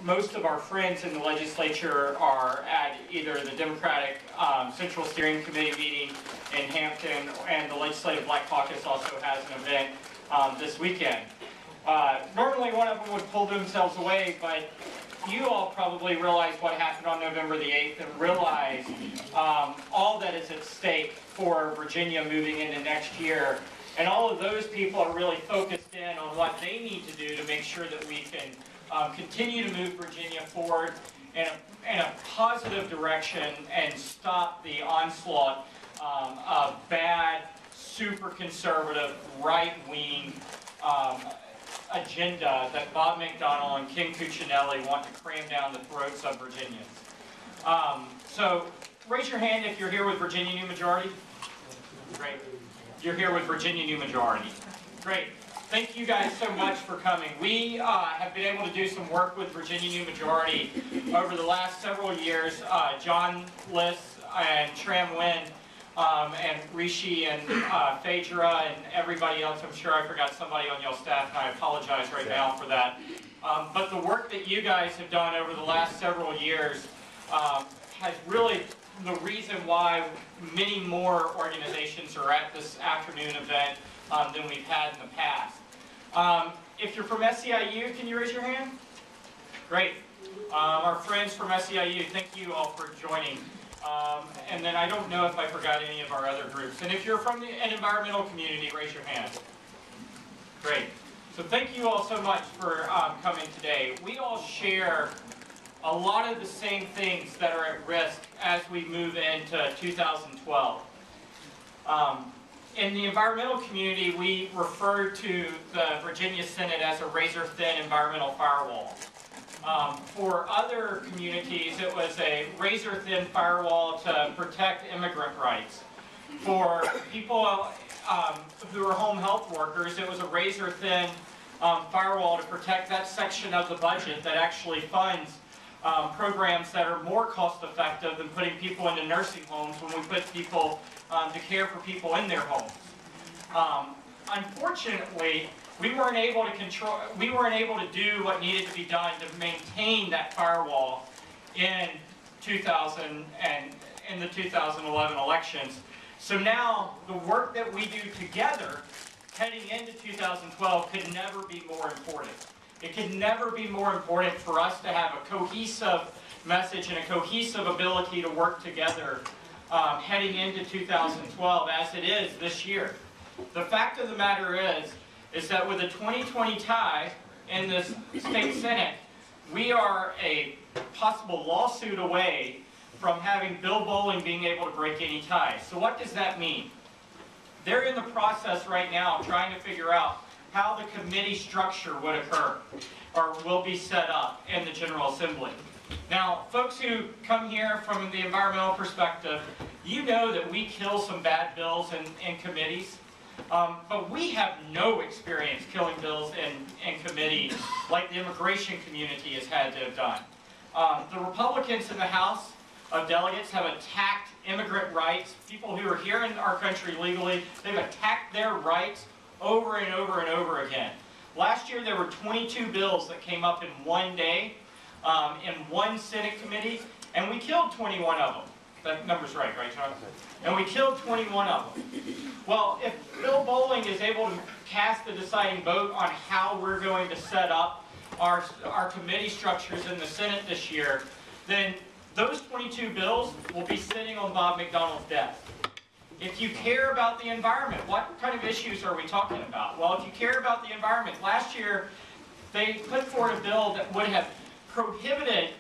most of our friends in the legislature are at either the Democratic Central Steering Committee meeting in Hampton, and the Legislative Black Caucus also has an event this weekend. Normally one of them would pull themselves away, but you all probably realize what happened on November the 8th and realize all that is at stake for Virginia moving into next year. And all of those people are really focused in on what they need to do to make sure that we can continue to move Virginia forward in a positive direction and stop the onslaught of bad, super conservative, right-wing agenda that Bob McDonnell and Ken Cuccinelli want to cram down the throats of Virginians. So raise your hand if you're here with Virginia New Majority. Great. You're here with Virginia New Majority. Great. Thank you guys so much for coming. We have been able to do some work with Virginia New Majority over the last several years. John Liss and Tram Nguyen and Rishi and Phaedra and everybody else. I'm sure I forgot somebody on y'all staff, and I apologize right now for that. But the work that you guys have done over the last several years has really the reason why many more organizations are at this afternoon event than we've had in the past. If you're from SEIU, can you raise your hand? Great. Our friends from SEIU, thank you all for joining. And then I don't know if I forgot any of our other groups. And if you're from an environmental community, raise your hand. Great. So thank you all so much for coming today. We all share a lot of the same things that are at risk as we move into 2012. In the environmental community, we refer to the Virginia Senate as a razor-thin environmental firewall. For other communities, it was a razor-thin firewall to protect immigrant rights. For people who are home health workers, it was a razor-thin firewall to protect that section of the budget that actually funds programs that are more cost-effective than putting people into nursing homes when we put people to care for people in their homes. Unfortunately, we weren't able to do what needed to be done to maintain that firewall in the 2011 elections. So now the work that we do together heading into 2012 could never be more important. It could never be more important for us to have a cohesive message and a cohesive ability to work together heading into 2012 as it is this year. The fact of the matter is that with a 2020 tie in this state Senate, we are a possible lawsuit away from having Bill Bolling being able to break any ties. So what does that mean? They're in the process right now trying to figure out how the committee structure would occur or will be set up in the General Assembly. Now, folks who come here from the environmental perspective, you know that we kill some bad bills in committees, but we have no experience killing bills in committee like the immigration community has had to have done. The Republicans in the House of Delegates have attacked immigrant rights. People who are here in our country legally, they've attacked their rights over and over and over again. Last year there were 22 bills that came up in one day in one Senate committee, and we killed 21 of them. That number's right, John? And we killed 21 of them. Well, if Bill Bolling is able to cast the deciding vote on how we're going to set up our committee structures in the Senate this year, then those 22 bills will be sitting on Bob McDonnell's desk. If you care about the environment, what kind of issues are we talking about? Well, if you care about the environment, last year they put forward a bill that would have prohibited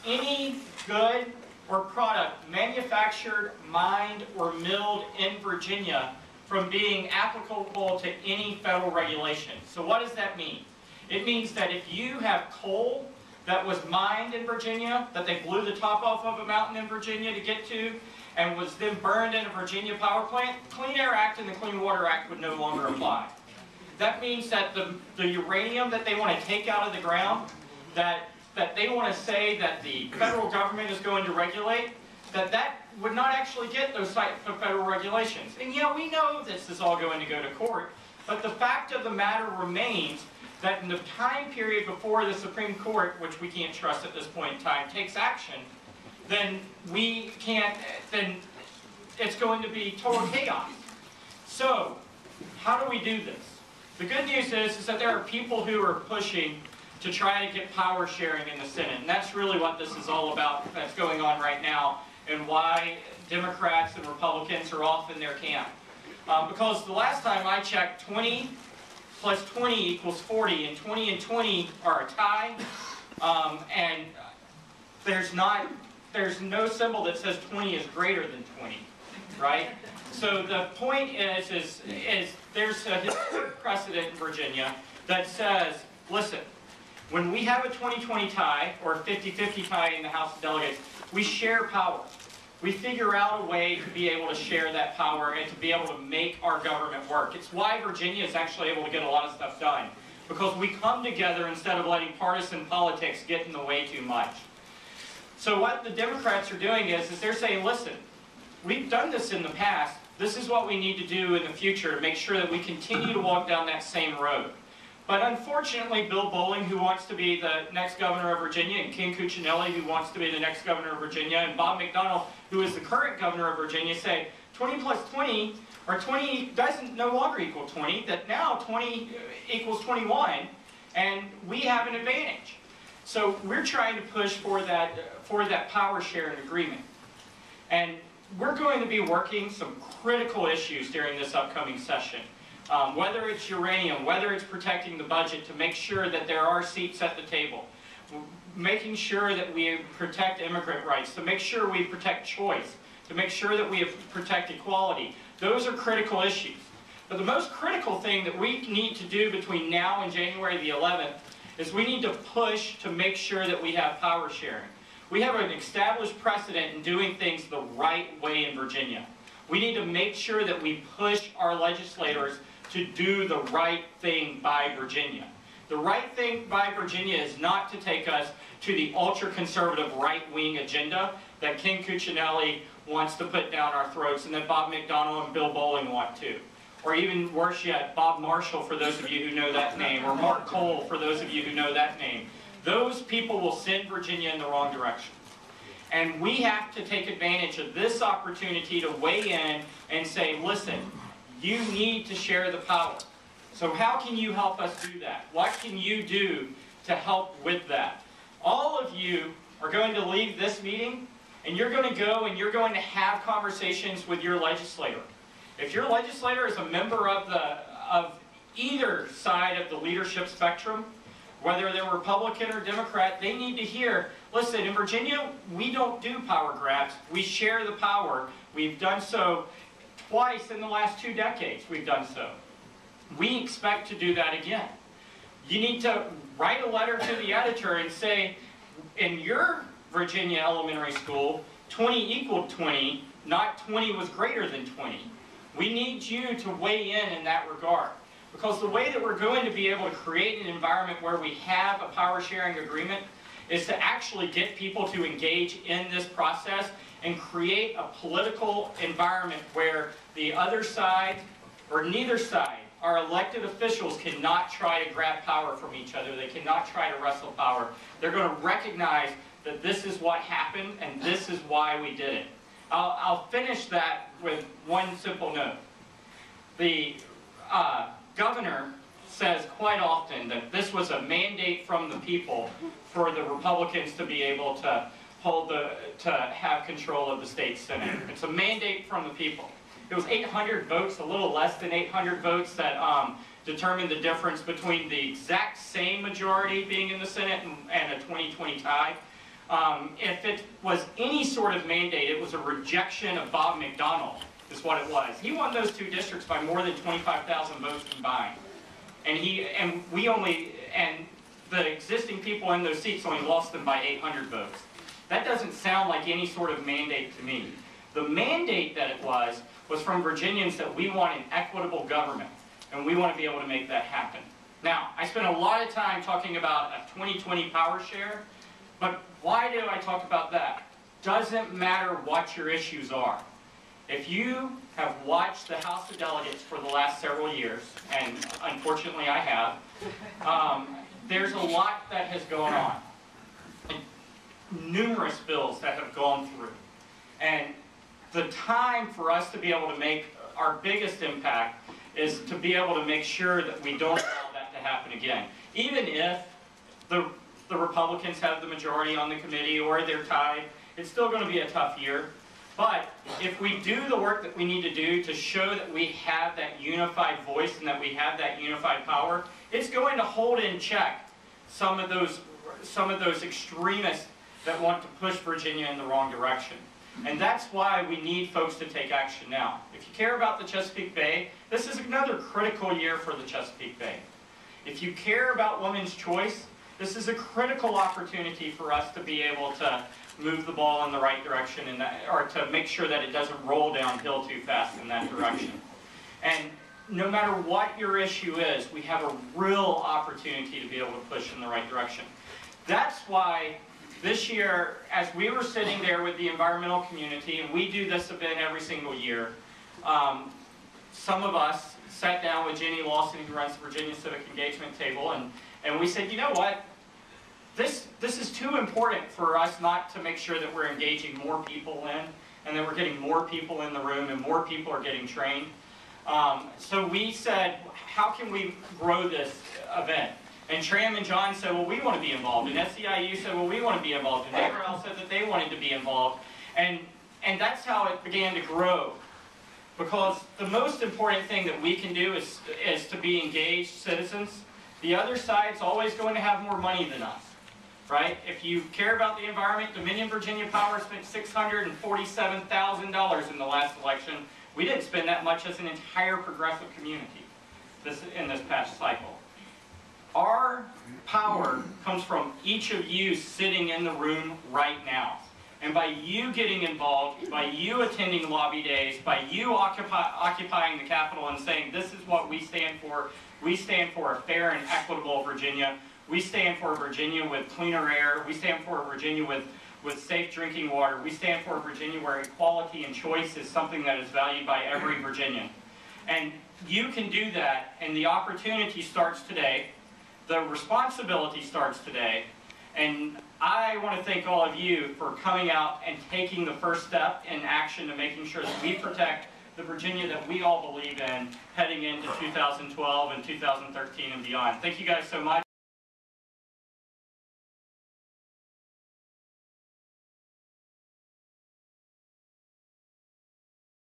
any good or product manufactured, mined, or milled in Virginia from being applicable to any federal regulation. So what does that mean? It means that if you have coal that was mined in Virginia, that they blew the top off of a mountain in Virginia to get to, and was then burned in a Virginia power plant, the Clean Air Act and the Clean Water Act would no longer apply. That means that the uranium that they want to take out of the ground, that they want to say that the federal government is going to regulate, that would not actually get those types of federal regulations. And yeah, we know this is all going to go to court, but the fact of the matter remains that in the time period before the Supreme Court, which we can't trust at this point in time, takes action, then then it's going to be total chaos. So, how do we do this? The good news is that there are people who are pushing to try to get power sharing in the Senate, and that's really what this is all about, that's going on right now, and why Democrats and Republicans are off in their camp. Because the last time I checked, 20 plus 20 equals 40, and 20 and 20 are a tie, and there's no symbol that says 20 is greater than 20, right? So the point is there's a historic precedent in Virginia that says, listen, when we have a 20-20 tie, or a 50-50 tie in the House of Delegates, we share power. We figure out a way to be able to share that power and to be able to make our government work. It's why Virginia is actually able to get a lot of stuff done, because we come together instead of letting partisan politics get in the way too much. So what the Democrats are doing is they're saying, listen, we've done this in the past. This is what we need to do in the future to make sure that we continue to walk down that same road. But unfortunately, Bill Bolling, who wants to be the next governor of Virginia, and Ken Cuccinelli, who wants to be the next governor of Virginia, and Bob McDonnell, who is the current governor of Virginia, say 20 plus 20, or 20 doesn't no longer equal 20, that now 20 equals 21, and we have an advantage. So we're trying to push for that power sharing agreement. And we're going to be working some critical issues during this upcoming session. Whether it's uranium, whether it's protecting the budget to make sure that there are seats at the table, making sure that we protect immigrant rights, to make sure we protect choice, to make sure that we protect equality. Those are critical issues. But the most critical thing that we need to do between now and January the 11th is we need to push to make sure that we have power sharing. We have an established precedent in doing things the right way in Virginia. We need to make sure that we push our legislators to do the right thing by Virginia. The right thing by Virginia is not to take us to the ultra-conservative right-wing agenda that Ken Cuccinelli wants to put down our throats and that Bob McDonnell and Bill Bolling want to. Or even worse yet, Bob Marshall, for those of you who know that name, or Mark Cole, for those of you who know that name. Those people will send Virginia in the wrong direction. And we have to take advantage of this opportunity to weigh in and say, listen, you need to share the power. So how can you help us do that? What can you do to help with that? All of you are going to leave this meeting, and you're going to go and you're going to have conversations with your legislator. If your legislator is a member of either side of the leadership spectrum, whether they're Republican or Democrat, they need to hear, listen, in Virginia, we don't do power grabs. We share the power. We've done so twice in the last 2 decades. We've done so. We expect to do that again. You need to write a letter to the editor and say, in your Virginia elementary school, 20 equaled 20, not 20 was greater than 20. We need you to weigh in that regard. Because the way that we're going to be able to create an environment where we have a power sharing agreement is to actually get people to engage in this process and create a political environment where the other side, or neither side, our elected officials cannot try to grab power from each other. They cannot try to wrestle power. They're going to recognize that this is what happened and this is why we did it. I'll finish that with one simple note. The governor says quite often that this was a mandate from the people for the Republicans to be able to have control of the state Senate. It's a mandate from the people. It was 800 votes, a little less than 800 votes, that determined the difference between the exact same majority being in the Senate and a 20-20 tie. If it was any sort of mandate, it was a rejection of Bob McDonnell, is what it was. He won those 2 districts by more than 25,000 votes combined. And the existing people in those seats only lost them by 800 votes. That doesn't sound like any sort of mandate to me. The mandate that it was from Virginians that we want an equitable government, and we want to be able to make that happen. Now, I spent a lot of time talking about a 20-20 power share, but why do I talk about that? Doesn't matter what your issues are. If you have watched the House of Delegates for the last several years, and unfortunately I have, there's a lot that has gone on. Numerous bills that have gone through. And the time for us to be able to make our biggest impact is to be able to make sure that we don't allow that to happen again. Even if the Republicans have the majority on the committee or they're tied, it's still going to be a tough year. But if we do the work that we need to do to show that we have that unified voice and that we have that unified power, it's going to hold in check some of those extremists that want to push Virginia in the wrong direction. And that's why we need folks to take action now. If you care about the Chesapeake Bay, this is another critical year for the Chesapeake Bay. If you care about women's choice, this is a critical opportunity for us to be able to move the ball in the right direction, or to make sure that it doesn't roll downhill too fast in that direction. And no matter what your issue is, we have a real opportunity to be able to push in the right direction. That's why this year, as we were sitting there with the environmental community, and we do this event every single year, some of us sat down with Jenny Lawson, who runs the Virginia Civic Engagement Table, and we said, you know what? This is too important for us not to make sure that we're engaging more people in, and that we're getting more people in the room, and more people are getting trained. So we said, how can we grow this event? And Tram and John said, well, we want to be involved. And SEIU said, well, we want to be involved. And NeighborL said that they wanted to be involved. And that's how it began to grow. Because the most important thing that we can do is to be engaged citizens. The other side's always going to have more money than us, right? If you care about the environment, Dominion Virginia Power spent $647,000 in the last election. We didn't spend that much as an entire progressive community in this past cycle. Our power comes from each of you sitting in the room right now. And by you getting involved, by you attending lobby days, by you occupying the Capitol and saying, this is what we stand for a fair and equitable Virginia. We stand for a Virginia with cleaner air. We stand for a Virginia with safe drinking water. We stand for a Virginia where equality and choice is something that is valued by every Virginian. And you can do that, and the opportunity starts today. The responsibility starts today, and I want to thank all of you for coming out and taking the first step in action to making sure that we protect the Virginia that we all believe in heading into 2012 and 2013 and beyond. Thank you guys so much.